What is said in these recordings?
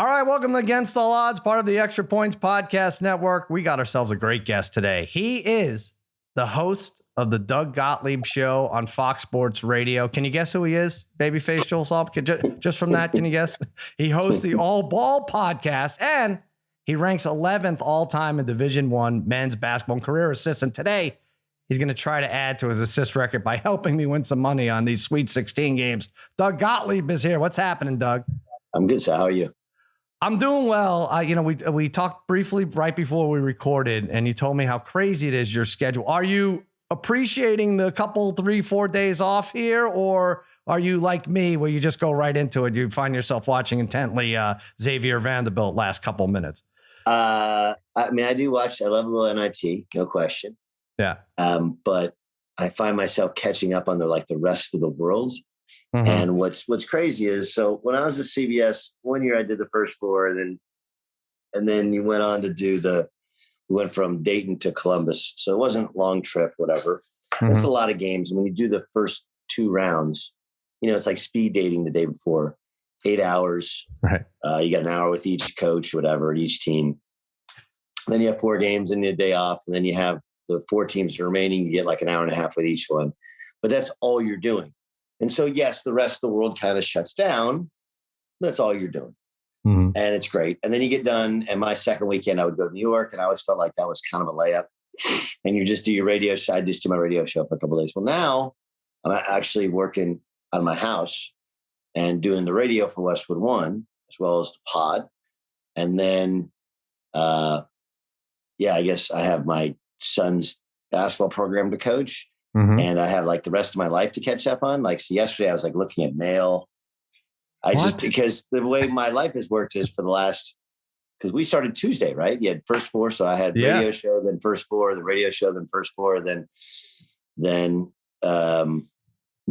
All right, welcome to Against All Odds, part of the Extra Points Podcast Network. We got ourselves a great guest today. He is the host of the Doug Gottlieb Show on Fox Sports Radio. Can you guess who he is, Babyface Joel Salt? Just from that, can you guess? He hosts the All Ball Podcast, and he ranks 11th all-time in Division I men's basketball and career assists. And today, he's going to try to add to his assist record by helping me win some money on these Sweet 16 games. Doug Gottlieb is here. What's happening, Doug? I'm good, Sal. How are you? I'm doing well. We talked briefly right before we recorded, and you told me how crazy it is, your schedule. Are you appreciating the couple, 3-4 days off here, or are you like me where you just go right into it? You find yourself watching intently Xavier Vanderbilt last couple minutes. I do watch. I love a little NIT, no question. Yeah. But I find myself catching up on the rest of the world. Mm-hmm. And what's crazy is, so when I was at CBS, one year I did the first four, and then you went on to do we went from Dayton to Columbus. So it wasn't a long trip, whatever. Mm-hmm. It's a lot of games. When you do the first 2 rounds, it's like speed dating the day before, 8 hours. Right. You got an hour with each coach, whatever, each team. Then you have 4 games and a day off. And then you have the 4 teams remaining. You get like an hour and a half with each one. But that's all you're doing. And so, yes, the rest of the world kind of shuts down. That's all you're doing. Mm-hmm. And it's great. And then you get done. And my second weekend, I would go to New York. And I always felt like that was kind of a layup. And you just do your radio show. I just do my radio show for a couple of days. Well, now I'm actually working out of my house and doing the radio for Westwood One, as well as the pod. And then, I guess I have my son's basketball program to coach. Mm-hmm. And I have the rest of my life to catch up on. So yesterday I was looking at mail. Because the way my life has worked is because we started Tuesday, right? You had first 4. So I had radio show, then first 4, the radio show, then first 4, then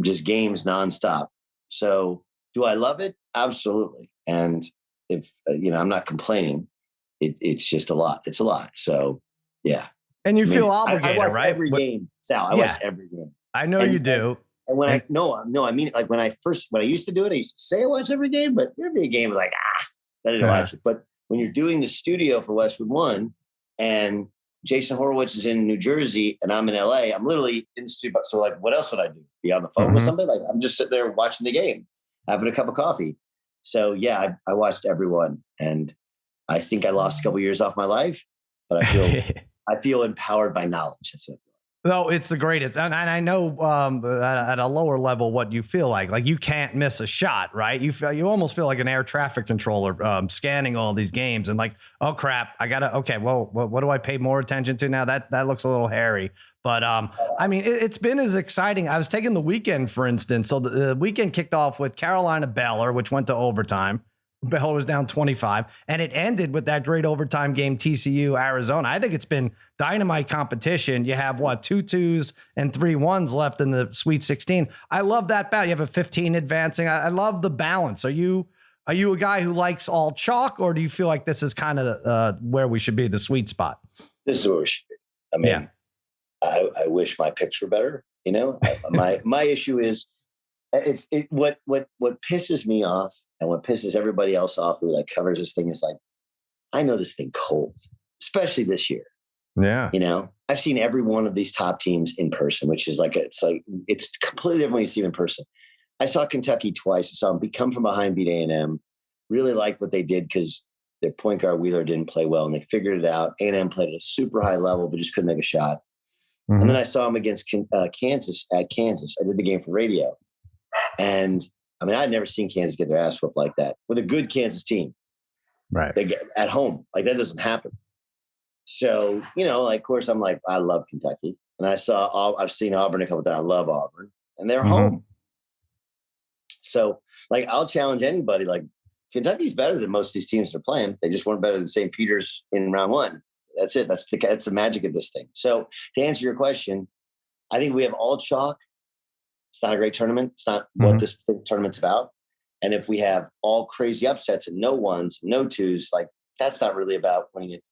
just games nonstop. So do I love it? Absolutely. And if, I'm not complaining, it's just a lot. It's a lot. So yeah. And you feel obligated, I watch right? Every game, Sal. I watch every game. I know you do. And when I mean, when I used to do it, I used to say I watch every game, but there'd be a game I didn't watch it. But when you're doing the studio for Westwood One, and Jason Horowitz is in New Jersey and I'm in LA, I'm literally in the studio. So what else would I do? Be on the phone with somebody? I'm just sitting there watching the game, having a cup of coffee. So yeah, I watched everyone, and I think I lost a couple years off my life, but I feel empowered by knowledge. That's it. No, it's the greatest. And I know at a lower level what you feel like. You can't miss a shot, right? You almost feel like an air traffic controller scanning all these games and oh, crap, what do I pay more attention to now? That looks a little hairy. But, it's been as exciting. I was taking the weekend, for instance. So the weekend kicked off with Carolina Baylor, which went to overtime. Baylor was down 25, and it ended with that great overtime game, TCU, Arizona. I think it's been dynamite competition. You have 2 2s and 3 1s left in the Sweet 16. I love that battle. You have a 15 advancing. I love the balance. Are you a guy who likes all chalk, or do you feel like this is kind of where we should be, the sweet spot? This is where we should be. I wish my picks were better. My issue is what pisses me off. And what pisses everybody else off who covers this thing is I know this thing cold, especially this year. Yeah. I've seen every one of these top teams in person, which is it's completely different when you see them in person. I saw Kentucky twice. I saw them come from behind, beat A&M. Really liked what they did because their point guard Wheeler didn't play well, and they figured it out. A&M played at a super high level, but just couldn't make a shot. Mm-hmm. And then I saw them against Kansas at Kansas. I did the game for radio, and I'd never seen Kansas get their ass whooped like that with a good Kansas team. Right. They get at home. That doesn't happen. So, of course I'm I love Kentucky, and I've seen Auburn a couple times. I love Auburn, and they're home. So I'll challenge anybody. Kentucky's better than most of these teams they're playing. They just weren't better than St. Peter's in round 1. That's it. That's the magic of this thing. So to answer your question, I think we have all chalk. It's not a great tournament. It's not what this tournament's about. And if we have all crazy upsets and no 1s, no 2s, that's not really about winning it,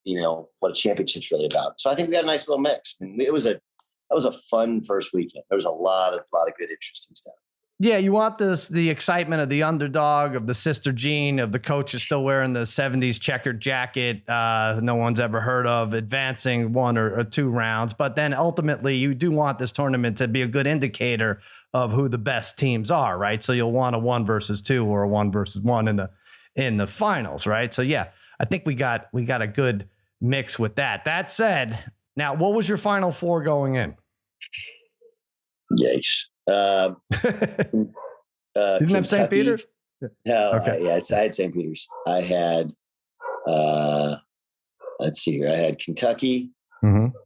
what a championship's really about. So I think we got a nice little mix. That was a fun first weekend. There was a lot of good, interesting stuff. Yeah, you want the excitement of the underdog, of the sister Jean, of the coach is still wearing the 70s checkered jacket no one's ever heard of, advancing one or two rounds. But then ultimately, you do want this tournament to be a good indicator of who the best teams are, right? So you'll want a 1-2 or a 1-1 in the finals, right? So yeah, I think we got a good mix with that. That said, now what was your Final Four going in? Yikes. Didn't have St. Peter's? No, Okay. I had St. Peter's. I had, let's see here. I had Kentucky. Mm-hmm.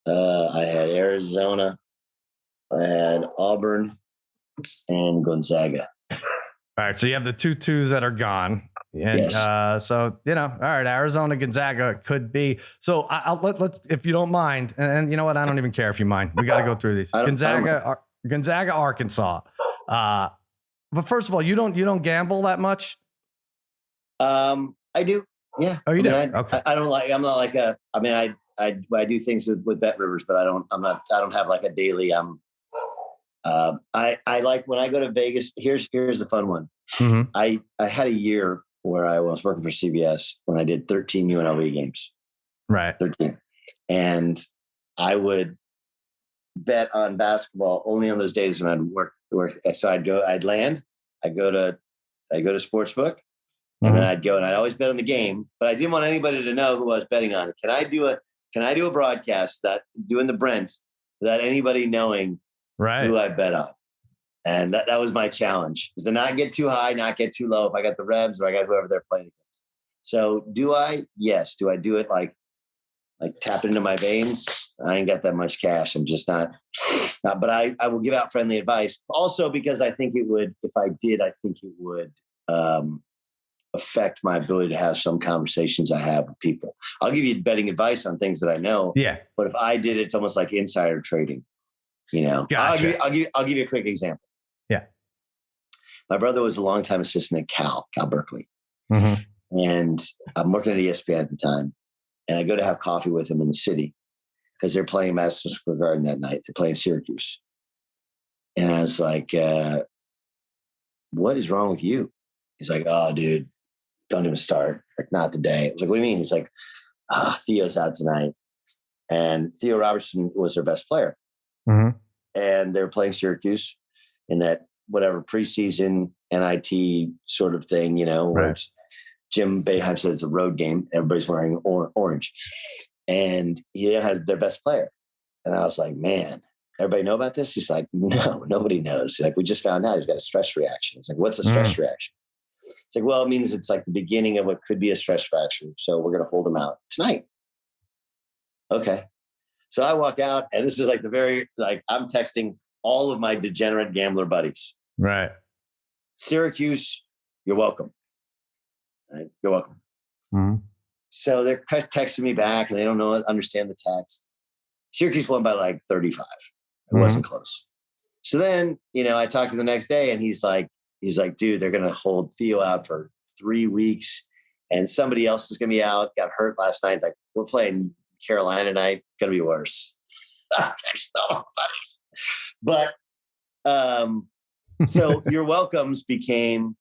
I had Arizona. I had Auburn and Gonzaga. All right. So you have the 2 2s that are gone. And yes. So, all right, Arizona, Gonzaga could be. So let's, if you don't mind, and you know what? I don't even care if you mind. We got to go through these. Gonzaga, Arkansas. But first of all, you don't gamble that much. I do. Yeah. Oh, you do? Okay. I'm not like I do things with Bet Rivers, but I don't have like a daily, I like when I go to Vegas. Here's the fun one. Mm-hmm. I had a year where I was working for CBS when I did 13 UNLV games. Right. 13. And I would bet on basketball only on those days when I'd work. So I'd go to Sportsbook, and then I'd go and I'd always bet on the game, but I didn't want anybody to know who I was betting on. Can I do a broadcast that doing the Brent without anybody knowing who I bet on? And that was my challenge, is to not get too high, not get too low. If I got the Rebs or I got whoever they're playing against. So do I? Yes. Do I do it like tap into my veins? I ain't got that much cash. I'm just not, but I will give out friendly advice also, because I think it would, if I did, I think it would affect my ability to have some conversations I have with people. I'll give you betting advice on things that I know. Yeah. But if I did, it's almost like insider trading, Gotcha. I'll give you a quick example. Yeah. My brother was a longtime assistant at Cal Berkeley. Mm-hmm. And I'm working at ESPN at the time. And I go to have coffee with him in the city because they're playing Madison Square Garden that night. They're playing Syracuse. And I was like, what is wrong with you? He's like, oh, dude, don't even start. Like, not today. I was like, what do you mean? He's like, Theo's out tonight. And Theo Robertson was their best player. Mm-hmm. And they're playing Syracuse in that whatever preseason NIT sort of thing, where it's Jim Boeheim says it's a road game. Everybody's wearing orange. And he has their best player. And I was like, man, everybody know about this? He's like, no, nobody knows. He's like, we just found out he's got a stress reaction. It's like, what's a stress reaction? It's like, well, it means it's like the beginning of what could be a stress reaction. So we're going to hold him out tonight. Okay. So I walk out, and this is like I'm texting all of my degenerate gambler buddies. Right. Syracuse, you're welcome. Right? You're welcome. Mm-hmm. So they're texting me back, and they don't understand the text. Syracuse won by like 35. It wasn't close. So then, I talked to him the next day, and he's like, dude, they're going to hold Theo out for 3 weeks, and somebody else is going to be out. Got hurt last night. Like, we're playing Carolina tonight. Going to be worse. But so your welcomes became,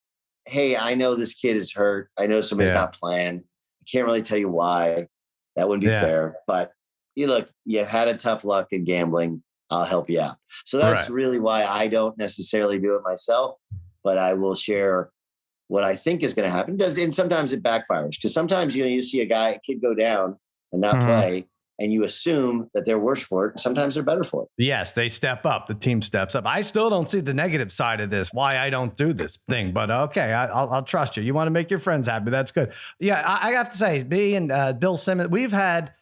hey, I know this kid is hurt. I know somebody's not playing. I can't really tell you why. That wouldn't be fair. But you had a tough luck in gambling. I'll help you out. So that's really why I don't necessarily do it myself, but I will share what I think is going to happen. And sometimes it backfires, because sometimes you see a kid go down and not play, and you assume that they're worse for it. Sometimes they're better for it. Yes, they step up. The team steps up. I still don't see the negative side of this, why I don't do this thing. But okay, I'll trust you. You want to make your friends happy. That's good. Yeah, I have to say, me and Bill Simmons, we've had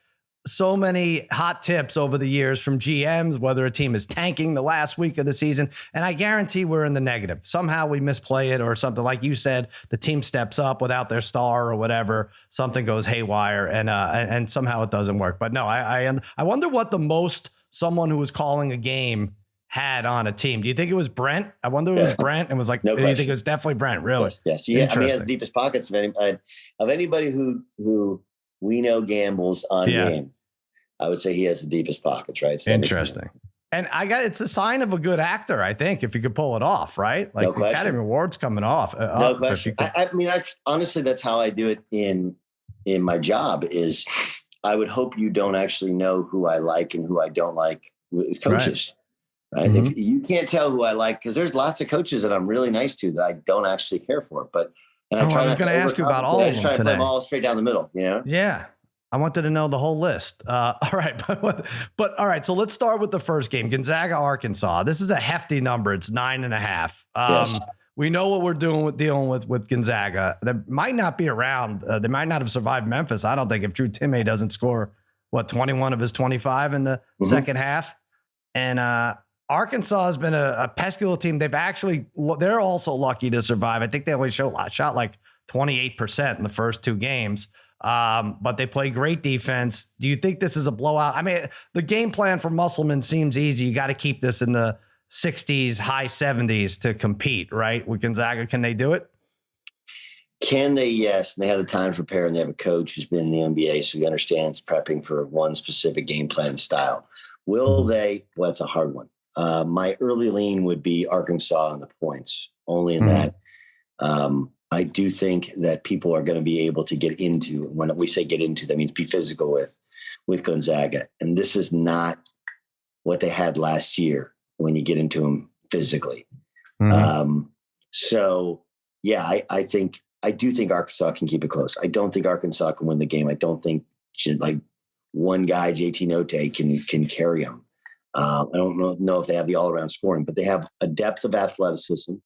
so many hot tips over the years from GMs, whether a team is tanking the last week of the season. And I guarantee we're in the negative. Somehow we misplay it or something. Like you said, the team steps up without their star or whatever. Something goes haywire and somehow it doesn't work. But no, I wonder what the most someone who was calling a game had on a team. Do you think it was Brent? I wonder if it was Brent and was like, no do you think it was definitely Brent? Really? Yes. Yeah. I mean, he has the deepest pockets of anybody who we know gambles on game. I would say he has the deepest pockets, right? So interesting. And it's a sign of a good actor, I think, if you could pull it off, right? Like No the question. Academy Awards coming off. No question. I mean, that's how I do it in my job is I would hope you don't actually know who I like and who I don't like as coaches. Right. Mm-hmm. If you can't tell who I like, because there's lots of coaches that I'm really nice to that I don't actually care for, I was going to ask you about all of them I just try to play them all straight down the middle, you know? Yeah. I wanted to know the whole list. All right. But all right. So let's start with the first game, Gonzaga, Arkansas. This is a hefty number. It's 9.5. Yes. We know what we're dealing with Gonzaga. They might not be around. They might not have survived Memphis. I don't think if Drew Timme doesn't score 21 of his 25 in the second half. And Arkansas has been a pesky little team. They're also lucky to survive. I think they only shot like 28% in the first two games. But they play great defense. Do you think this is a blowout? I mean, the game plan for Musselman seems easy. You got to keep this in the 60s, high 70s to compete, right? With Gonzaga, can they do it? Can they? Yes. And they have the time to prepare, and they have a coach who's been in the NBA, so he understands prepping for one specific game plan style. Will they? Well, that's a hard one. My early lean would be Arkansas on the points, only in that I do think that people are going to be able to get into, when we say get into, that means be physical with Gonzaga. And this is not what they had last year when you get into them physically. So yeah, I do think Arkansas can keep it close. I don't think Arkansas can win the game. I don't think like one guy, JT Note, can carry them. I don't know if they have the all around scoring, but they have a depth of athleticism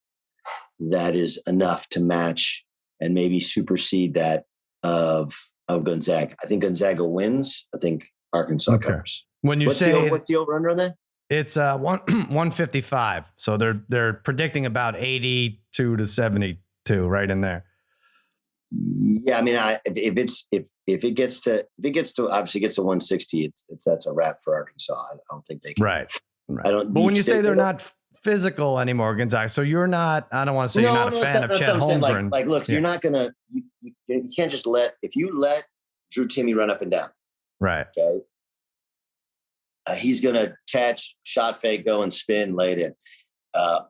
that is enough to match and maybe supersede that of Gonzaga. I think Gonzaga wins. I think Arkansas covers. When you what's the over under on that? It's 155. So they're predicting about 82 to 72, right in there. Yeah, I mean, if it gets to obviously gets to 160, that's a wrap for Arkansas. I don't think they can. Right. But when you say they're not physical anymore, Gonzaga, so you're not. I don't want to say you're not a fan of Chet Holmgren. Like, look, you're not gonna. You can't just let Drew Timme run up and down. Right. Okay. He's gonna catch, shot fake, go and spin, lay it in.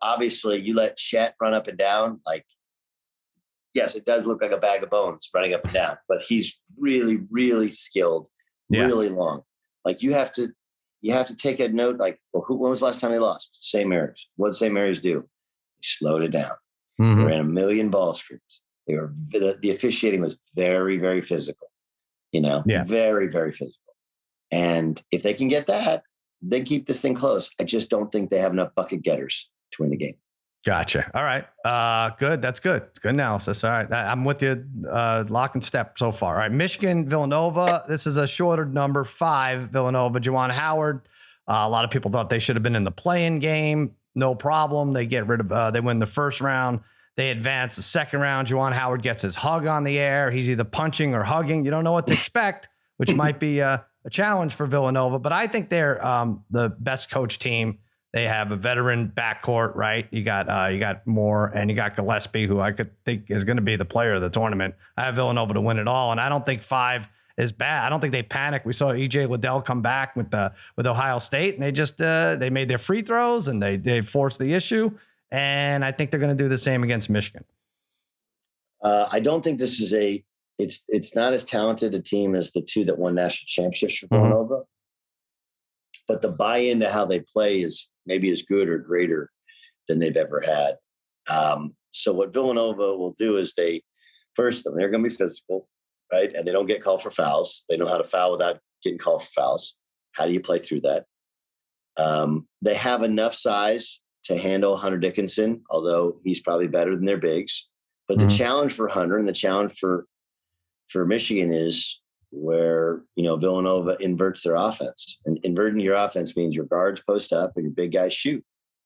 Obviously, you let Chet run up and down. Like, yes, it does look like a bag of bones running up and down, but he's really, really skilled, really long. Like you have to take a note. Like, well, when was the last time they lost? St. Mary's. What did St. Mary's do? They slowed it down. They ran a million ball screens. The officiating was very, very physical. Very, very physical. And if they can get that, they keep this thing close. I just don't think they have enough bucket getters to win the game. Gotcha. All right. Good. That's good. It's good analysis. All right. I'm with you. Lock and step so far. All right. Michigan, Villanova. This is a shorter number 5. Villanova, Juwan Howard. A lot of people thought they should have been in the play-in game. No problem. They get rid of, they win the first round. They advance the second round. Juwan Howard gets his hug on the air. He's either punching or hugging. You don't know what to expect, which might be a challenge for Villanova, but I think they're the best coach team. They have a veteran backcourt, right? You got Moore and you got Gillespie, who I could think is going to be the player of the tournament. I have Villanova to win it all, and I don't think 5 is bad. I don't think they panic. We saw EJ Liddell come back with Ohio State, and they just they made their free throws and they forced the issue, and I think they're going to do the same against Michigan. I don't think this is it's not as talented a team as the 2 that won national championships for Villanova, but the buy-in to how they play is maybe as good or greater than they've ever had. So what Villanova will do is they're going to be physical, right? And they don't get called for fouls. They know how to foul without getting called for fouls. How do you play through that? They have enough size to handle Hunter Dickinson, although he's probably better than their bigs. But the challenge for Hunter and the challenge for Michigan is where, Villanova inverts their offense. And inverting your offense means your guards post up and your big guys shoot.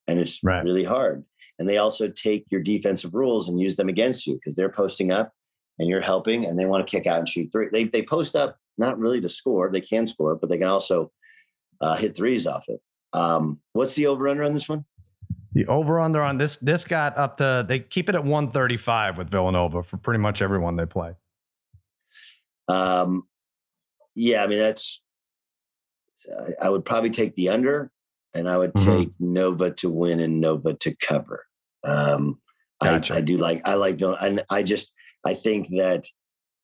And it's really hard. And they also take your defensive rules and use them against you because they're posting up and you're helping and they want to kick out and shoot 3. They post up not really to score. They can score, but they can also hit threes off it. What's the over-under on this one? The over-under on this got up to, they keep it at 135 with Villanova for pretty much everyone they play. Yeah, I mean, I would probably take the under and I would take Nova to win and Nova to cover. Gotcha. I think that,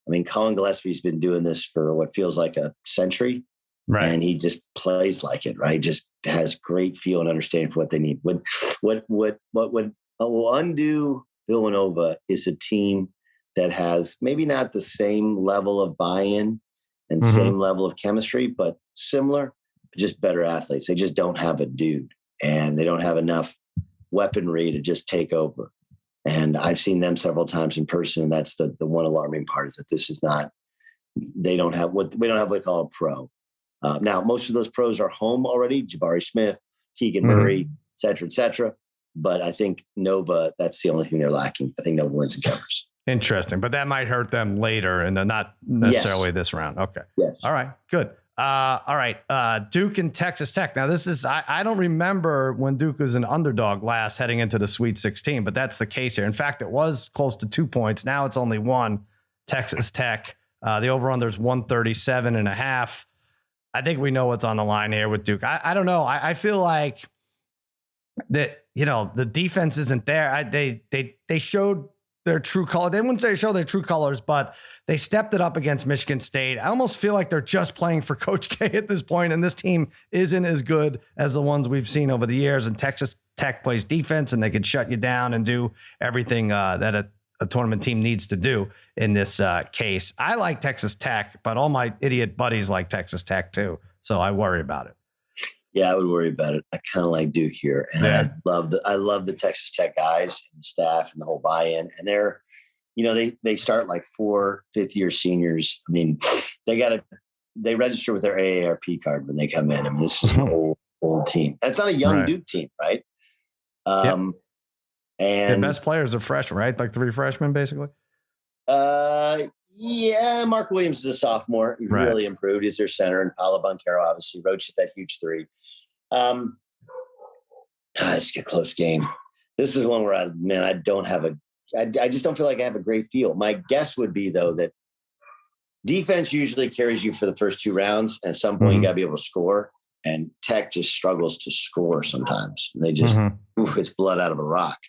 I mean, Colin Gillespie's been doing this for what feels like a century. Right. And he just plays like it, right? Just has great feel and understanding for what they need. What will undo Villanova is a team that has maybe not the same level of buy-in and same level of chemistry, but similar, just better athletes. They just don't have a dude, and they don't have enough weaponry to just take over. And I've seen them several times in person, and that's the one alarming part, is that this is not. We don't have what we call a pro. Now, most of those pros are home already: Jabari Smith, Keegan Murray, et cetera, et cetera. But I think Nova, that's the only thing they're lacking. I think Nova wins and covers. Interesting, but that might hurt them later, and not necessarily this round. Okay. Yes. All right. Good. All right. Duke and Texas Tech. Now, this is I don't remember when Duke was an underdog last heading into the Sweet 16, but that's the case here. In fact, it was close to 2 points. Now it's only one. Texas Tech. The over/under is 137.5. I think we know what's on the line here with Duke. I don't know. I feel like that, the defense isn't there. They showed their true color. They wouldn't say show their true colors, but they stepped it up against Michigan State. I almost feel like they're just playing for Coach K at this point, and this team isn't as good as the ones we've seen over the years. And Texas Tech plays defense, and they can shut you down and do everything that a tournament team needs to do in this case. I like Texas Tech, but all my idiot buddies like Texas Tech too. So I worry about it. Yeah, I would worry about it. I kind of like Duke here. And I love the Texas Tech guys and the staff and the whole buy-in. And they're, they start like 4 fifth-year seniors. I mean, they register with their AARP card when they come in. I mean, this is an old team. That's not a young Duke team, right? And the best players are freshmen, right? Like 3 freshmen, basically. Yeah, Mark Williams is a sophomore. He's really improved. He's their center, and Paolo Banchero obviously Roach hit that huge 3. It's a close game. This is one where I just don't feel like I have a great feel. My guess would be, though, that defense usually carries you for the first 2 rounds. At some point, you got to be able to score, and Tech just struggles to score sometimes. They just, it's blood out of a rock.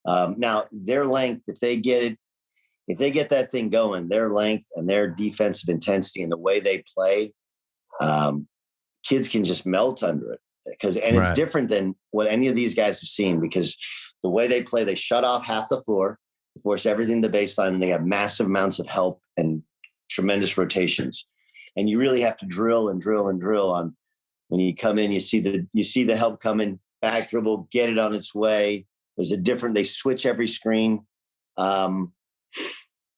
Now, their length, if they get that thing going, their length and their defensive intensity and the way they play, kids can just melt under it. It's different than what any of these guys have seen, because the way they play, they shut off half the floor, force everything to the baseline, and they have massive amounts of help and tremendous rotations. And you really have to drill and drill and drill on when you come in. You see the help coming, back dribble, get it on its way. They switch every screen.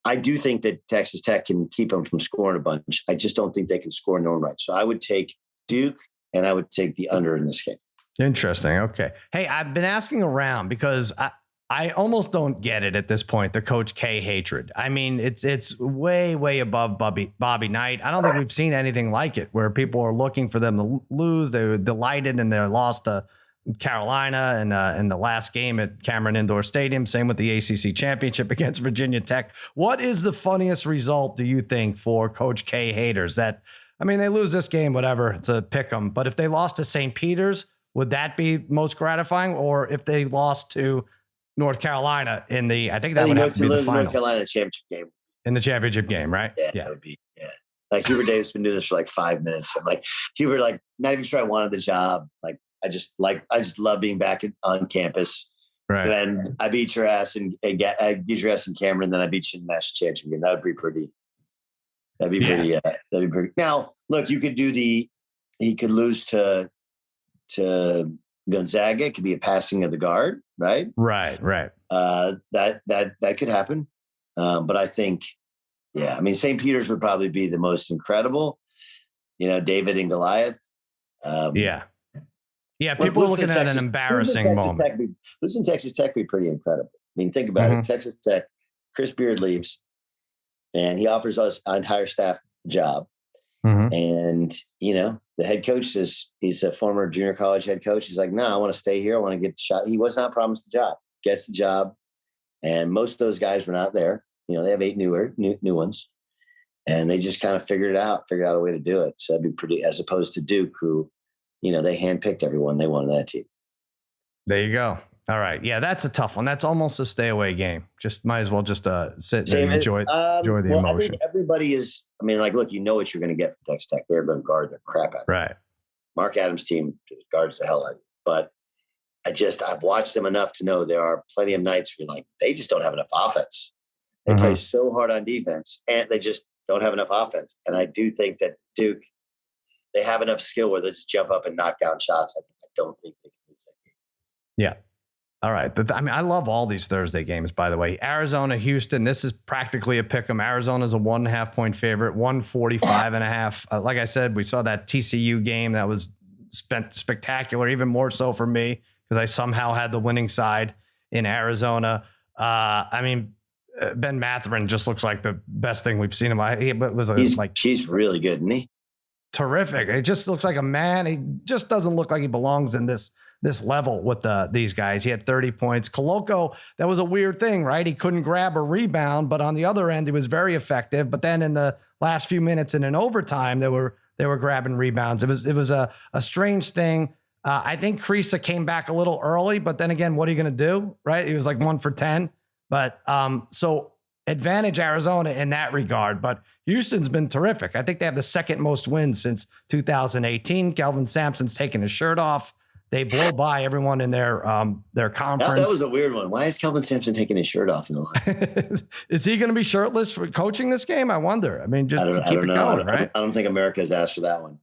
I do think that Texas Tech can keep them from scoring a bunch. I just don't think they can score in their own right. So I would take Duke, and I would take the under in this game. Interesting. Okay. Hey, I've been asking around because I almost don't get it at this point, the Coach K hatred. I mean, it's way, way above Bobby Knight. I don't think we've seen anything like it, where people are looking for them to lose. They were delighted in their loss to Carolina in the last game at Cameron Indoor Stadium. Same with the ACC championship against Virginia Tech. What is the funniest result, do you think, for Coach K haters? They lose this game, whatever, it's a pick 'em. But if they lost to St. Peter's, would that be most gratifying? Or if they lost to North Carolina I think that would have to be the final. North Carolina championship game. In the championship game, right? Yeah. That would be, Like Hubert Davis has been doing this for like 5 minutes. I'm like, Hubert, like, not even sure I wanted the job. Like, I just love being back on campus. Right. And I beat your ass I beat your ass in Cameron, then I beat you in the national championship game. That would be pretty. That'd be pretty. That'd be pretty. Now, look, he could lose to Gonzaga. It could be a passing of the guard, right? Right. That could happen. But I think, St. Peter's would probably be the most incredible. David and Goliath. People are looking at an embarrassing moment. Losing Texas Tech would be pretty incredible. I mean, think about it. Texas Tech, Chris Beard leaves, and he offers us our entire staff a job. And, the head coach he's a former junior college head coach. He's like, no, I want to stay here. I want to get the shot. He was not promised the job, gets the job. And most of those guys were not there. They have 8 new ones, and they just kind of figured out a way to do it. So that'd be pretty, as opposed to Duke, who they handpicked everyone they wanted that team. There you go. All right. Yeah, that's a tough one. That's almost a stay away game. Just might as well just sit there and enjoy the emotion. I think everybody is. I mean, like, look, what you're going to get from Texas Tech. They're going to guard the crap out of right. Mark Adams' team just guards the hell out of it. But I've watched them enough to know there are plenty of nights where they just don't have enough offense. They play so hard on defense, and they just don't have enough offense. And I do think that Duke, they have enough skill where they just jump up and knock down shots. I don't think they can lose that game. Yeah. All right. I mean, I love all these Thursday games, by the way. Arizona, Houston, this is practically a pick 'em. Arizona's a 1.5 point favorite, 145.5. Like I said, we saw that TCU game that was spectacular, even more so for me because I somehow had the winning side in Arizona. I mean, Ben Mathurin just looks like the best thing we've seen him. He's really good, isn't he? Terrific. It just looks like a man. He just doesn't look like he belongs in this level with these guys. He had 30 points. Koloko, that was a weird thing, right? He couldn't grab a rebound, but on the other end, he was very effective. But then in the last few minutes and in overtime, they were grabbing rebounds. It was a strange thing. I think Kriisa came back a little early, but then again, what are you going to do, right? He was like 1 for 10. But so advantage Arizona in that regard. But Houston's been terrific. I think they have the second most wins since 2018. Kelvin Sampson's taking his shirt off. They blow by everyone in their conference. That was a weird one. Why is Kelvin Sampson taking his shirt off? Is he going to be shirtless for coaching this game? I wonder. I mean, just keep it going, right? I don't think America has asked for that one.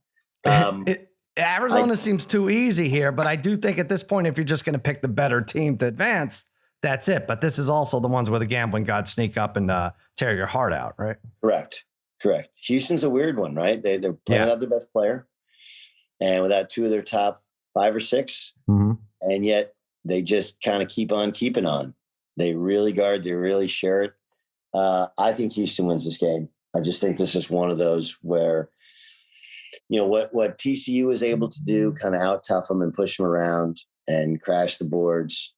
Arizona seems too easy here, but I do think at this point, if you're just going to pick the better team to advance, that's it. But this is also the ones where the gambling gods sneak up and tear your heart out, right? Correct. Houston's a weird one, right? They're playing without their best player and without two of their top 5 or 6. Mm-hmm. And yet they just kind of keep on keeping on. They really guard. They really share it. I think Houston wins this game. I just think this is one of those where, what TCU was able to do, kind of out tough them and push them around and crash the boards.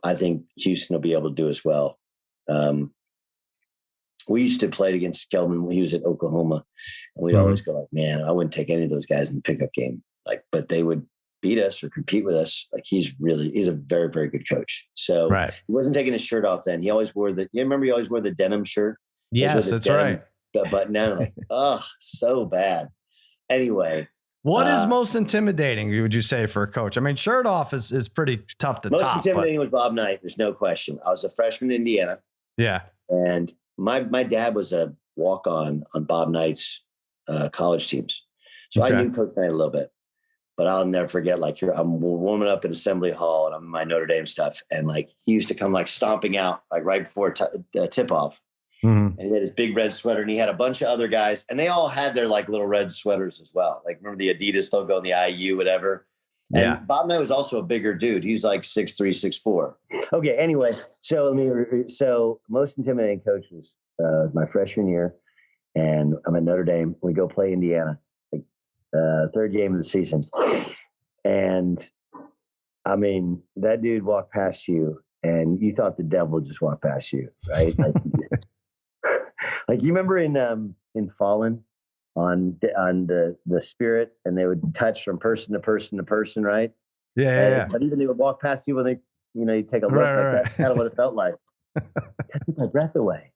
I think Houston will be able to do as well. We used to play against Kelvin when he was at Oklahoma, and we'd always go like, man, I wouldn't take any of those guys in the pickup game. But they would beat us or compete with us. He's a very, very good coach. So He wasn't taking his shirt off then. He always wore he always wore the denim shirt. Yes, that's right. The button down, so bad. Anyway. What is most intimidating, would you say, for a coach? I mean, shirt off is pretty tough to top. Most intimidating was Bob Knight. There's no question. I was a freshman in Indiana. Yeah. And my dad was a walk-on on Bob Knight's college teams. So I knew Coach Knight a little bit. But I'll never forget, I'm warming up in Assembly Hall and I'm in my Notre Dame stuff. And he used to come stomping out right before tip-off. Mm-hmm. And he had his big red sweater and he had a bunch of other guys and they all had their little red sweaters as well. Remember the Adidas logo and the IU, whatever. And Bob Knight was also a bigger dude. He was 6'3", 6'4". Okay. Anyway, so most intimidating coach was my freshman year and I'm at Notre Dame. We go play Indiana, third game of the season. And I mean, that dude walked past you and you thought the devil just walked past you, right? You remember in Fallen on the spirit, and they would touch from person to person to person, right? Yeah. But even they would walk past you when they, you take a look. That's kind of what it felt like. Took my breath away.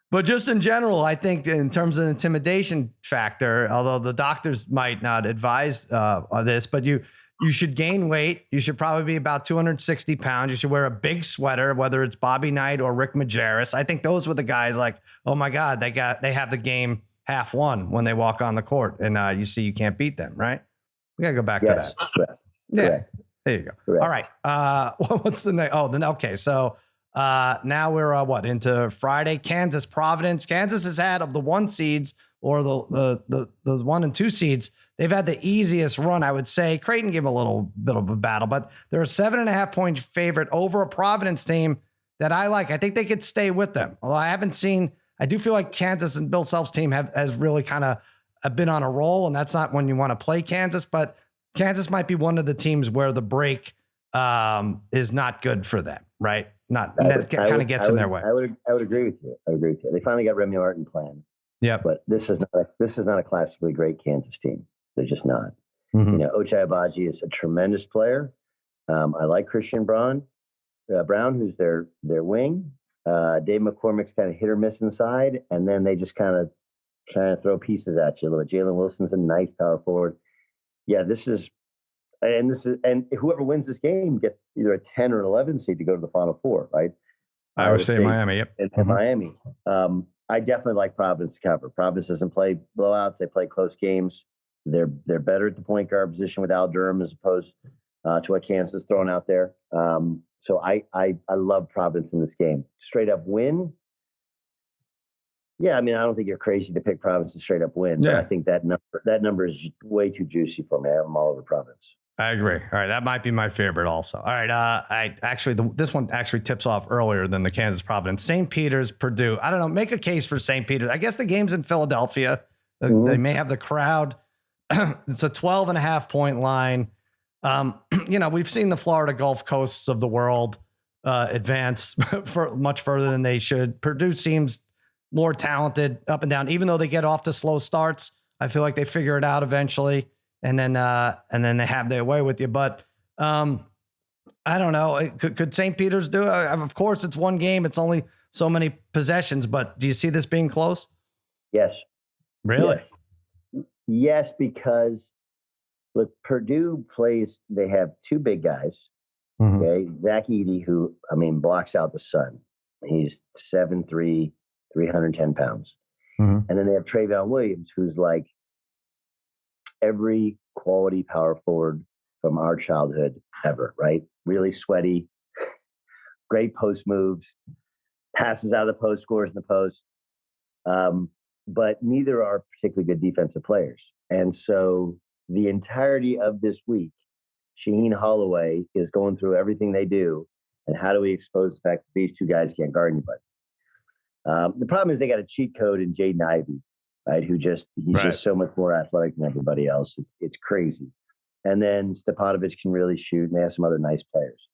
But just in general, I think in terms of intimidation factor, although the doctors might not advise this, but you should gain weight. You should probably be about 260 pounds. You should wear a big sweater, whether it's Bobby Knight or Rick Majerus. I think those were the guys oh my God, they have the game half won when they walk on the court and you see you can't beat them, right? We gotta go back to that. Correct. Yeah, Correct. There you go. Correct. All right. What's the next? Okay. So now we're into Friday. Kansas, Providence. Kansas has had of the 1 seeds or the 1 and 2 seeds. They've had the easiest run, I would say. Creighton gave a little bit of a battle, but they're a 7.5 point favorite over a Providence team that I like. I think they could stay with them. Although I do feel like Kansas and Bill Self's team has really kind of been on a roll, and that's not when you want to play Kansas, but Kansas might be one of the teams where the break is not good for them, right? Kind of gets in their way. I would agree with you. They finally got Remy Martin playing. Yeah, but this is not a classically great Kansas team. They're just not. Mhm. Ochai Agbaji is a tremendous player. I like Christian Brown, who's their wing. Dave McCormick's kind of hit or miss inside, and then they just kind of trying to throw pieces at you. Jalen Wilson's a nice power forward. Yeah, and whoever wins this game gets either a 10 or an 11 seed to go to the Final Four, right? Iowa State, Miami. Yep. And Miami. I definitely like Providence to cover. Providence doesn't play blowouts; they play close games. They're better at the point guard position with Al Durham as opposed to what Kansas is throwing out there. So I love Providence in this game. Straight up win. Yeah, I mean, I don't think you're crazy to pick Providence to straight up win, but I think that number is way too juicy for me. I have them all over Providence. I agree. All right, that might be my favorite also. All right, this one actually tips off earlier than the Kansas Providence. St. Peter's, Purdue. I don't know. Make a case for St. Peter's. I guess the game's in Philadelphia. They may have the crowd. It's a 12.5-point line. We've seen the Florida Gulf Coasts of the world advance for much further than they should. Purdue seems more talented up and down, even though they get off to slow starts. I feel like they figure it out eventually. And then they have their way with you. But I don't know. Could St. Peter's do it? Of course, it's one game. It's only so many possessions. But do you see this being close? Yes. Really? Yes, because look, Purdue plays. They have two big guys. Mm-hmm. Okay, Zach Edey, who blocks out the sun. He's 7'3", 310 pounds. Mm-hmm. And then they have Travion Williams, who's like every quality power forward from our childhood ever, right? Really sweaty, great post moves, passes out of the post, scores in the post. But neither are particularly good defensive players. And so the entirety of this week, Shaheen Holloway is going through everything they do. And how do we expose the fact that these two guys can't guard anybody? The problem is they got a cheat code in Jaden Ivey, right? He's just so much more athletic than everybody else. It's crazy. And then Stepanovic can really shoot, and they have some other nice players.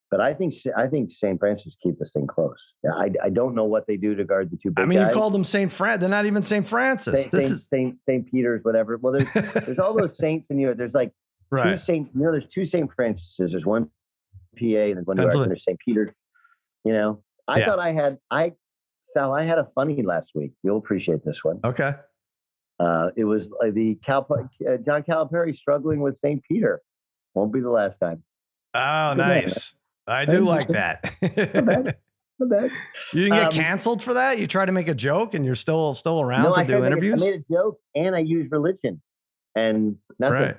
But I think St. Francis keep this thing close. I don't know what they do to guard the two big guys. You called them St. Francis. They're not even St. Francis. St. Peter's, whatever. Well, there's all those saints in New York. There's like two St. There's two St. Francis's. There's one PA and there's one New York, and there's St. Peter's. I thought Sal, I had a funny last week. You'll appreciate this one. Okay. It was John Calipari struggling with St. Peter. Won't be the last time. Oh, good nice. Man. I do like that. Not bad. You didn't get canceled for that? You tried to make a joke and you're still around to do interviews? I made a joke and I used religion and nothing. Right.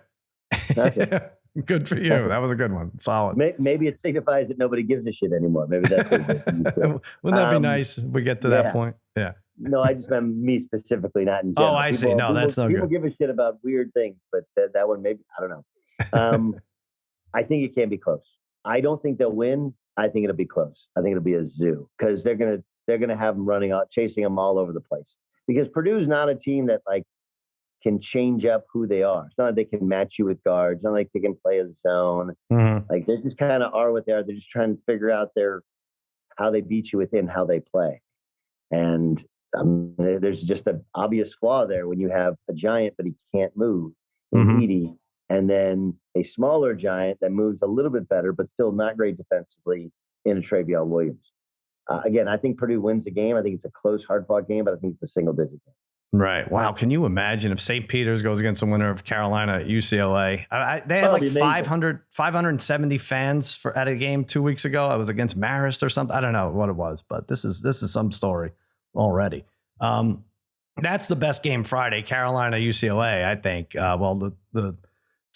Nothing. Good for you. That was a good one. Solid. Maybe it signifies that nobody gives a shit anymore. Maybe that's what it is. Wouldn't that be nice if we get to that point? Yeah. No, I just meant me specifically, not in general. Oh, I see. No, that's no good. People give a shit about weird things, but that one maybe, I don't know. I think it can be close. I don't think they'll win. I think it'll be close. I think it'll be a zoo because they're gonna have them running out, chasing them all over the place. Because Purdue's not a team that can change up who they are. It's not like they can match you with guards. It's not like they can play a zone. Mm-hmm. They just kind of are what they are. They're just trying to figure out how they beat you within how they play. And there's just an obvious flaw there when you have a giant but he can't move in Edey, and then a smaller giant that moves a little bit better but still not great defensively in a Travion Williams. Again, I think Purdue wins the game. I think it's a close, hard-fought game, but I think it's a single-digit game. Right. Wow. Can you imagine if St. Peter's goes against the winner of Carolina at UCLA? They had 570 fans at a game 2 weeks ago. I was against Marist or something. I don't know what it was, but this is some story already. That's the best game Friday, Carolina, UCLA, I think. The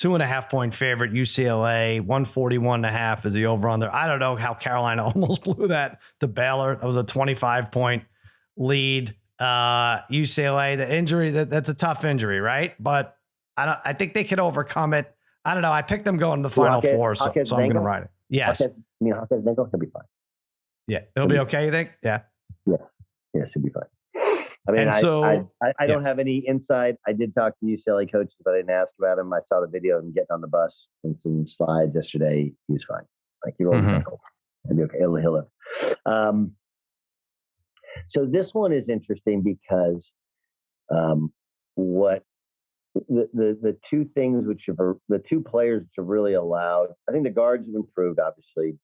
2.5-point favorite, UCLA, 141.5 is the over on there. I don't know how Carolina almost blew that to Baylor. That was a 25-point lead. UCLA, the injury, that's a tough injury, right? But I think they could overcome it. I don't know. I picked them going to the Final Four, so I'm going to ride it. Yes. Hawkins Bengal can be fine. Yeah. It'll be okay, you think? Yeah. Yeah. Yeah, should be fine. I don't have any insight. I did talk to UCLA coaches, but I didn't ask about him. I saw the video of him getting on the bus and some slides yesterday. He was fine. He rolled his ankle. He'll be okay. He'll live. So this one is interesting because what the two things the two players which have really allowed, I think the guards have improved obviously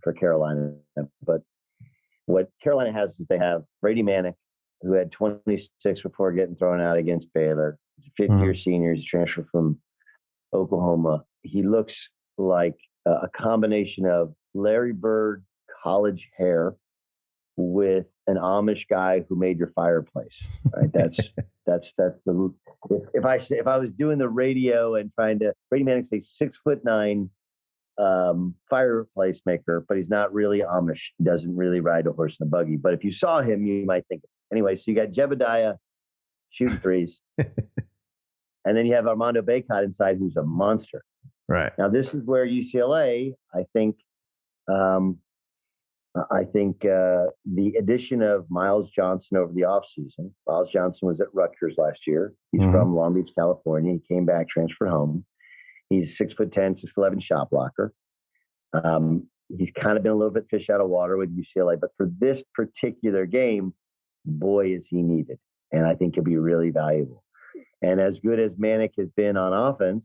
for Carolina, but what Carolina has is they have Brady Manick, who had 26 before getting thrown out against Baylor. He's a fifth-year senior. He's a transfer from Oklahoma. He looks like a combination of Larry Bird college hair with an Amish guy who made your fireplace. Right? That's the if I was doing the radio and trying to Brady Manick's a 6'9" fireplace maker, but he's not really Amish. He doesn't really ride a horse in a buggy. But if you saw him, you might think. Anyway, so you got Jebediah shooting threes, and then you have Armando Bacot inside, who's a monster. Right. Now, this is where UCLA, I think the addition of Miles Johnson over the offseason. Miles Johnson was at Rutgers last year. He's from Long Beach, California. He came back, transferred home. He's 6'10", 6'11" shot blocker. He's kind of been a little bit fish out of water with UCLA, but for this particular game, boy, is he needed. And I think he'll be really valuable. And as good as Manick has been on offense,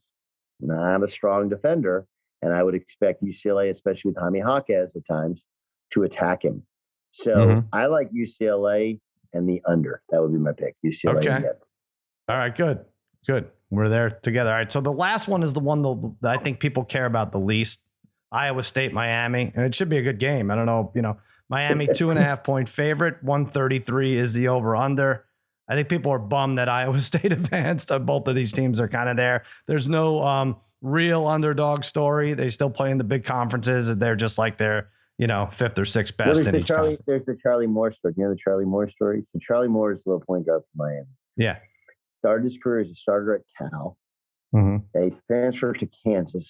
not a strong defender. And I would expect UCLA, especially with Jaime Jaquez at times, to attack him. So I like UCLA and the under. That would be my pick. UCLA. Okay. All right, good. We're there together. All right. So the last one is the one that I think people care about the least. Iowa State, Miami. And it should be a good game. I don't know, Miami 2.5 point favorite, 133 is the over under. I think people are bummed that Iowa State advanced. Both of these teams are kind of there. There's no real underdog story. They still play in the big conferences. And they're just like they're, fifth or sixth best in each conference. There's the Charlie Moore story. You know the Charlie Moore story? So Charlie Moore is the little point guard for Miami. Yeah. Started his career as a starter at Cal. They transferred to Kansas.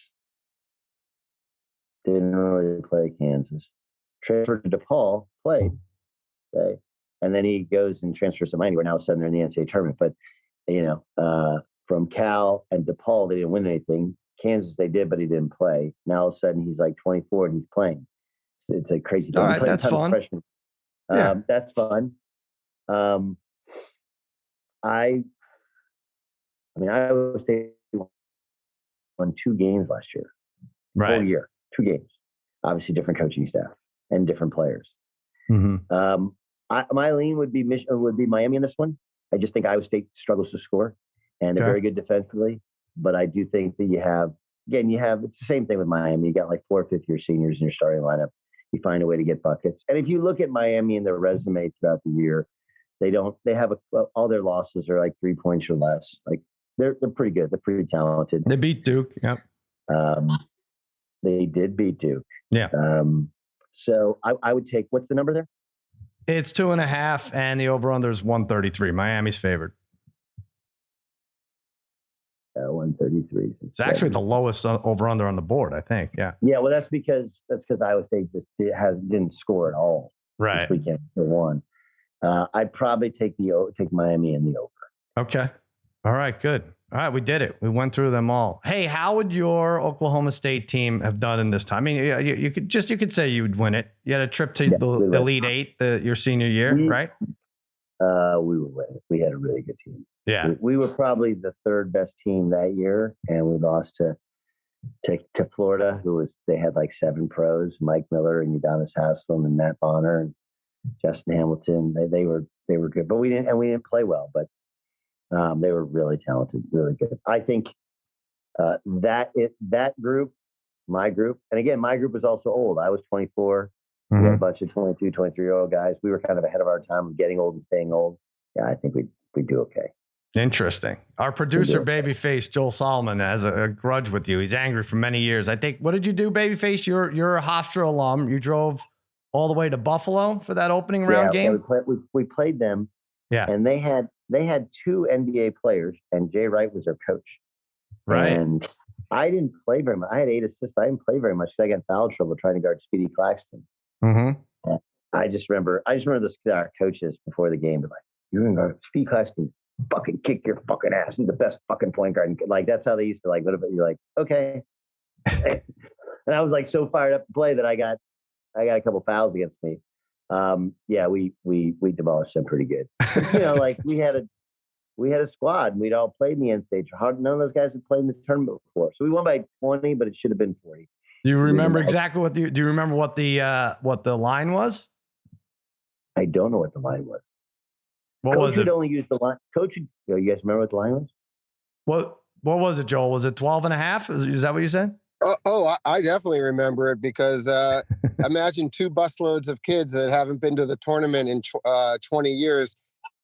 Didn't really play Kansas. Transferred to DePaul, played. Okay. And then he goes and transfers to Miami, where now all of a sudden they're in the NCAA tournament. But, from Cal and DePaul, they didn't win anything. Kansas, they did, but he didn't play. Now all of a sudden he's like 24 and he's playing. It's a crazy thing. All right, that's fun. Yeah. That's fun. Iowa State won 2 games last year. Right. Whole year, 2 games. Obviously, different coaching staff and different players. My lean would be Miami in this one. I just think Iowa State struggles to score, and they're very good defensively. But I do think that it's the same thing with Miami. You got like 4 fifth-year seniors in your starting lineup. You find a way to get buckets. And if you look at Miami and their resume throughout the year, they have all their losses are like 3 points or less. Like they're pretty good. They're pretty talented. They beat Duke. Yep. They did beat Duke. Yeah. So I would take, what's the number there? It's 2.5 and the over under is 133. Miami's favored. 133. It's actually the lowest over under on the board, I think. Yeah. Yeah. Well, that's because Iowa State didn't score at all. Right. This weekend for one. I'd probably take Miami in the over. Okay. All right. Good. All right. We did it. We went through them all. Hey, how would your Oklahoma State team have done in this time? I mean, you could say you would win it. You had a trip to the Elite Eight your senior year, right? We would win. We had a really good team. Yeah. We were probably the 3rd best team that year, and we lost to Florida, they had like 7 pros: Mike Miller and Udonis Haslam and Matt Bonner and Justin Hamilton. They were good, but we didn't play well. But they were really talented, really good. I think that group, my group, and again, my group was also old. I was 24. We had a bunch of 22, 23-year-old guys. We were kind of ahead of our time of getting old and staying old. Yeah, I think we'd do okay. Interesting. Our producer, Babyface Joel Solomon, has a grudge with you. He's angry for many years. I think. What did you do, Babyface? You're a Hofstra alum. You drove all the way to Buffalo for that opening round game. We played them. Yeah, and they had 2 NBA players, and Jay Wright was their coach. Right. And I didn't play very much. I had 8 assists. I didn't play very much. I got in foul trouble trying to guard Speedy Claxton. I just remember our coaches before the game were like, "You're going to guard Speedy Claxton. Fucking kick your fucking ass. He's the best fucking point guard." Like, that's how they used to, like, what about, you're like, okay. And I was like so fired up to play that I got a couple fouls against me. We demolished them pretty good. But, like we had we had a squad and we'd all played in the NCAA. None of those guys had played in the tournament before. So we won by 20, but it should have been 40. Do you remember exactly do you remember what the line was? I don't know what the line was. What was it? Coach would only use the line. Coach, you guys remember what the line was? What was it, Joel? Was it 12 and a half? Is that what you said? I definitely remember it because imagine 2 busloads of kids that haven't been to the tournament in 20 years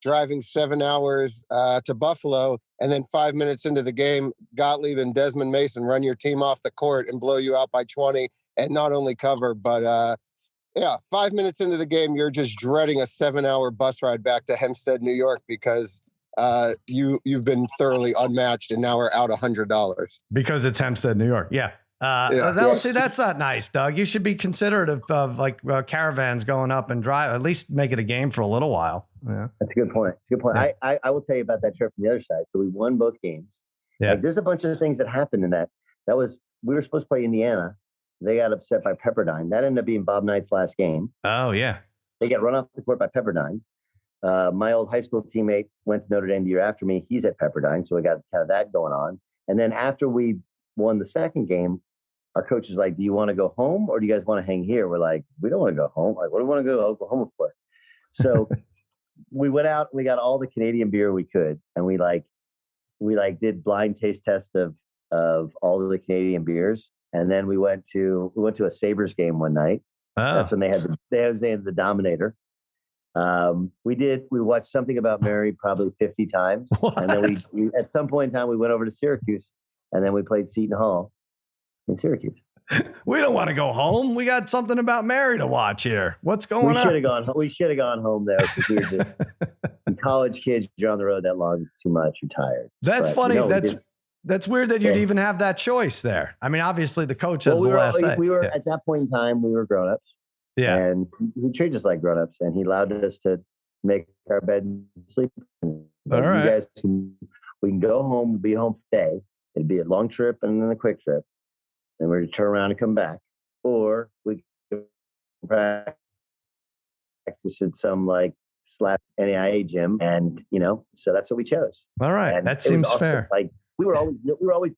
driving 7 hours to Buffalo, and then 5 minutes into the game, Gottlieb and Desmond Mason run your team off the court and blow you out by 20 and not only cover, but 5 minutes into the game, you're just dreading a 7-hour bus ride back to Hempstead, New York, because you've been thoroughly unmatched and now are out $100 because it's Hempstead, New York. Yeah. See, that's not nice, Doug. You should be considerate of caravans going up and drive. At least make it a game for a little while. Yeah, that's a good point. Yeah. I will tell you about that trip from the other side. So we won both games. Yeah, there's a bunch of things that happened in that. We were supposed to play Indiana. They got upset by Pepperdine. That ended up being Bob Knight's last game. Oh yeah, they got run off the court by Pepperdine. My old high school teammate went to Notre Dame the year after me. He's at Pepperdine, so we got kind of that going on. And then after we won the second game, our coach is like, "Do you want to go home or do you guys want to hang here?" We're like, "We don't want to go home. Like, what do we want to go to Oklahoma for?" So we went out and we got all the Canadian beer we could, and we did blind taste tests of all of the Canadian beers, and then we went to a Sabres game one night. Oh. That's when they had the Dominator. We watched Something About Mary probably 50 times, what? And then we at some point in time we went over to Syracuse, and then we played Seton Hall in Syracuse. We don't want to go home. We got Something About Mary to watch here. What's going on? We should have gone home there because we were just college kids. You're on the road that long, too much. You're tired. That's funny. That's weird that you'd even have that choice there. I mean, obviously the coach has the last say. We were at that point in time. We were grown-ups. Yeah, and he treated us like grown-ups, and he allowed us to make our bed and sleep. All right, you guys we can go home. We'll be home today. It'd be a long trip and then a quick trip. And we're to turn around and come back, or we could practice at some slap NAIA gym, and so that's what we chose. All right, and that seems fair. Like we were always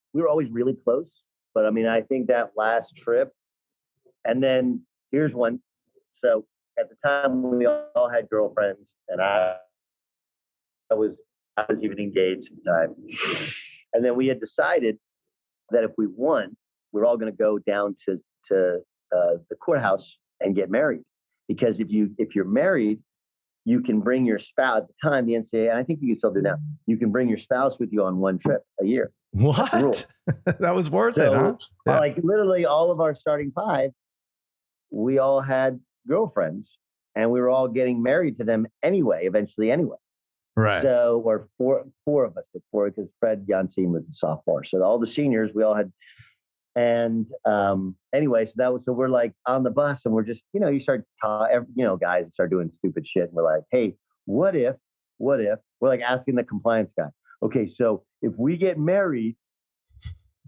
really close, but I mean, I think that last trip, and then here's one. So at the time, we all had girlfriends, and I was even engaged at the time, and then we had decided that if we won, we're all going to go down to the courthouse and get married, because if you're married, you can bring your spouse. At the time, the NCAA, and I think you can still do now, you can bring your spouse with you on one trip a year. What? That was worth it, huh? Yeah. Like literally all of our starting 5, we all had girlfriends, and we were all getting married to them eventually anyway. Right. So, or four of us, because Fred Janssen was a sophomore. So all the seniors, we all had. And anyway, so we're like on the bus, and we're just, you start guys start doing stupid shit. And we're like, hey, what if we're like asking the compliance guy, okay, so if we get married,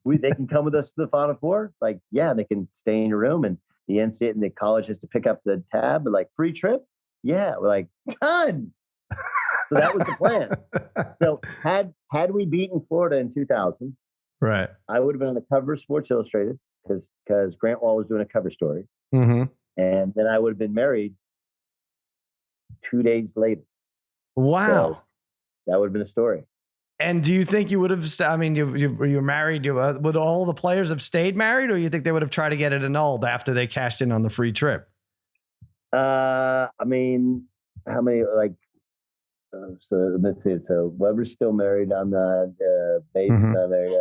they can come with us to the Final Four? Like, yeah, they can stay in your room, and the NCAA and the college has to pick up the tab, but like free trip. Yeah. We're like, done. So that was the plan. So had we beaten Florida in 2000, right, I would have been on the cover of Sports Illustrated because Grant Wall was doing a cover story. Mm-hmm. And then I would have been married 2 days later. Wow. So that would have been a story. And do you think you would have, I mean, you're married, would all the players have stayed married, or you think they would have tried to get it annulled after they cashed in on the free trip? I mean, how many, so let's see. So Weber's still married. I'm not. Bates not married.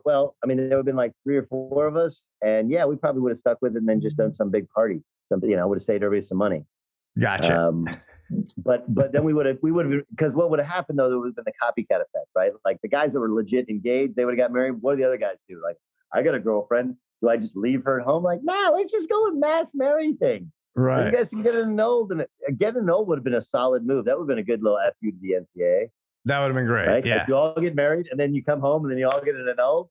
Well, I mean, there would have been like 3 or 4 of us, and yeah, we probably would have stuck with it and then just done some big party. Something, would have saved everybody some money. Gotcha. But then we would have, because what would have happened though, there would have been the copycat effect, right? Like the guys that were legit engaged, they would have got married. What do the other guys do? Like, I got a girlfriend. Do I just leave her at home? Like, no, let's just go with mass marry thing. Right. You guys can get it annulled, and get it annulled would have been a solid move. That would have been a good little FU to the NCAA. That would have been great. Right? Yeah. Like you all get married, and then you come home, and then you all get it annulled.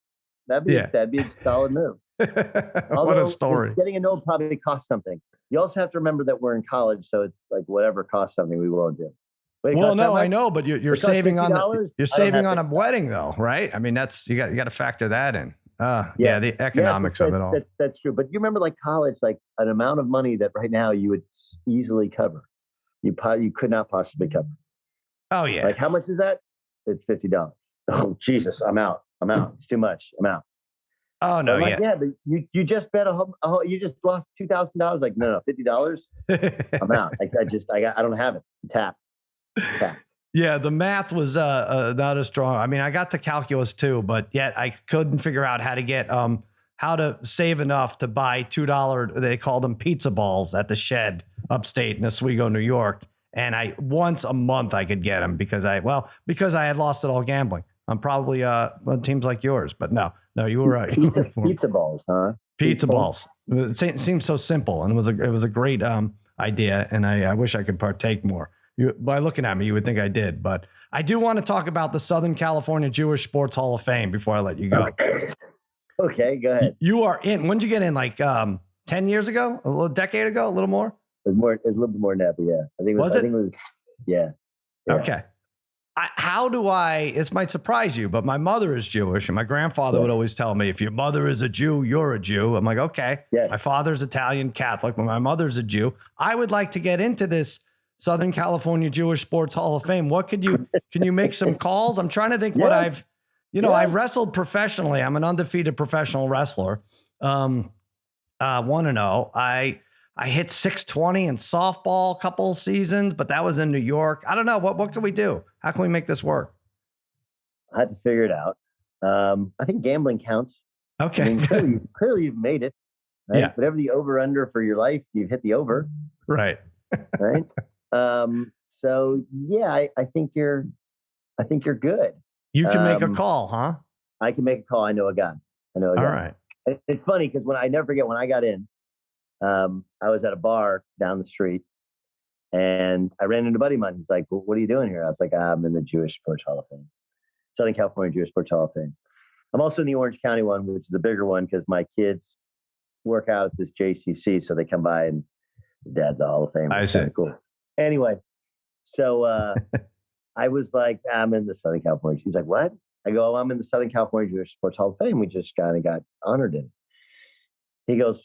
That'd be a solid move. What a story. Getting annulled probably costs something. You also have to remember that we're in college, so it's like whatever costs something, we won't do. Wait, it Well, costs that no, I much? know, but you're It costs saving on $50? you're I don't saving have on a to. wedding though, right? I mean, that's you got to factor that in. Yeah. The economics of it all. That's true. But you remember like college, like an amount of money that right now you would easily cover. You could not possibly cover. Oh yeah. Like how much is that? It's $50. Oh Jesus, I'm out. It's too much. I'm out. Oh no, I'm like, yeah. but you just bet you just lost $2,000. Like no, $50. I'm out. I don't have it. Tap. Yeah, the math was not as strong. I mean, I got the calculus too, but yet I couldn't figure out how to get how to save enough to buy $2. They call them pizza balls at the Shed upstate in Oswego, New York. And once a month I could get them because I had lost it all gambling. I'm probably on teams like yours, but no, you were right. Pizza balls, huh? Pizza balls. It seems so simple, and it was a great idea, and I wish I could partake more. By looking at me, you would think I did, but I do want to talk about the Southern California Jewish Sports Hall of Fame before I let you go. Okay, go ahead. You are in. When did you get in? Like 10 years ago? A decade ago? A little more? It was a little bit more than that, but yeah. I think it was yeah. Okay. This might surprise you, but my mother is Jewish, and my grandfather would always tell me, if your mother is a Jew, you're a Jew. I'm like, okay. Yes. My father's Italian Catholic, but my mother's a Jew. I would like to get into this Southern California Jewish Sports Hall of Fame. Can you make some calls? I'm trying to think what I've wrestled professionally. I'm an undefeated professional wrestler. 1-0. I hit 620 in softball a couple of seasons, but that was in New York. I don't know. What can we do? How can we make this work? I had to figure it out. I think gambling counts. Okay. I mean, clearly you've made it. Right? Yeah. Whatever the over-under for your life, you've hit the over. Right. Right. So yeah, I think you're good. You can make a call, huh? I can make a call. I know a guy. All right. It's funny because I never forget when I got in, I was at a bar down the street and I ran into a buddy of mine. He's like, well, what are you doing here? I was like, I'm in the Jewish Sports Hall of Fame, Southern California Jewish Sports Hall of Fame. I'm also in the Orange County one, which is a bigger one because my kids work out at this JCC. So they come by and Dad's the Hall of Fame. I see. Cool. Anyway, so I was like, I'm in the Southern California. She's like, what? I go, I'm in the Southern California Jewish Sports Hall of Fame. We just kind of got honored in. He goes,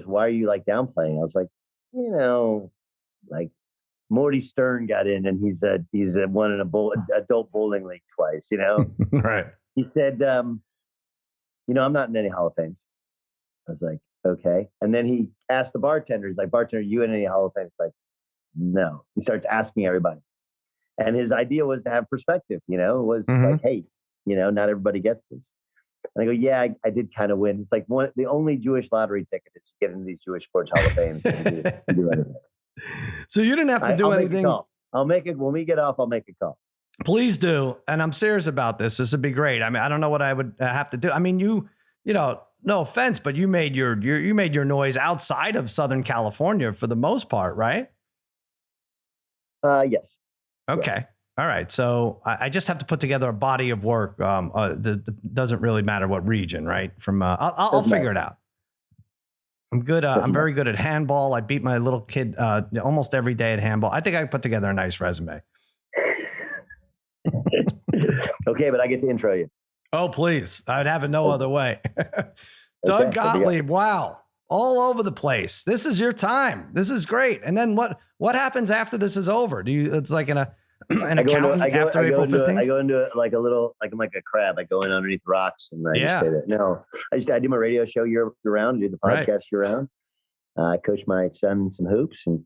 why are you like downplaying? I was like, like Morty Stern got in and he's won an adult bowling league twice, Right. He said, I'm not in any Hall of Fame. I was like, okay. And then he asked the bartender, he's like, bartender, you in any Hall of Fame? He's like, no. He starts asking everybody. And his idea was to have perspective, it was like, hey, not everybody gets this. And I go, yeah, I did kind of win. It's like the only Jewish lottery ticket is to get into these Jewish Sports Hall of Fame. And do anything. So you didn't have to do anything. I'll make it when we get off. I'll make a call. Please do. And I'm serious about this. This would be great. I mean, I don't know what I would have to do. I mean, no offense, but you made your noise outside of Southern California for the most part, right? Yes. Okay. Yeah. All right. So I just have to put together a body of work. Doesn't really matter what region, right? From I'll figure it out. I'm good. I'm very good at handball. I beat my little kid almost every day at handball. I think I put together a nice resume. Okay, but I get to intro you. Oh, please. I'd have it no other way. Doug Gottlieb. Wow. All over the place. This is your time. This is great. And then what happens after this is over? It's like an accountant after April 15th? I go into it like a little, like I'm like a crab. I go in underneath rocks and I just say that. No, I do my radio show year round, do the podcast year round. I coach my son some hoops and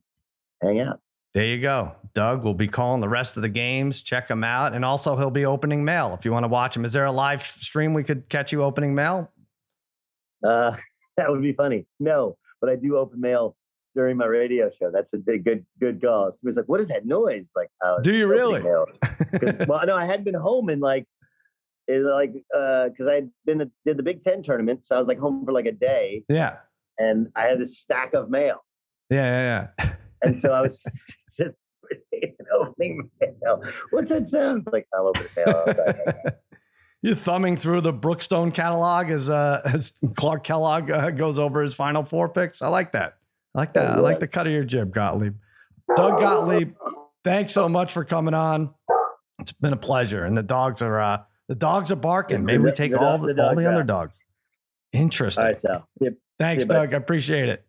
hang out. There you go. Doug will be calling the rest of the games. Check him out. And also he'll be opening mail if you want to watch him. Is there a live stream we could catch you opening mail? That would be funny. No, but I do open mail during my radio show. That's a big, good call. Somebody's like, what is that noise? Like, do you really? Well, no, I hadn't been home in because I did the Big Ten tournament. So I was like home for like a day. Yeah. And I had this stack of mail. Yeah. And so I was just opening mail. What's that sound? Like, I'll open mail. You're thumbing through the Brookstone catalog as Clark Kellogg goes over his Final Four picks. I like that. I like the cut of your jib, Gottlieb. Doug Gottlieb, Thanks so much for coming on. It's been a pleasure. And the dogs are barking. Maybe we take all the underdogs. Interesting. All right, Sal. Yep. Thanks, Doug. I appreciate it.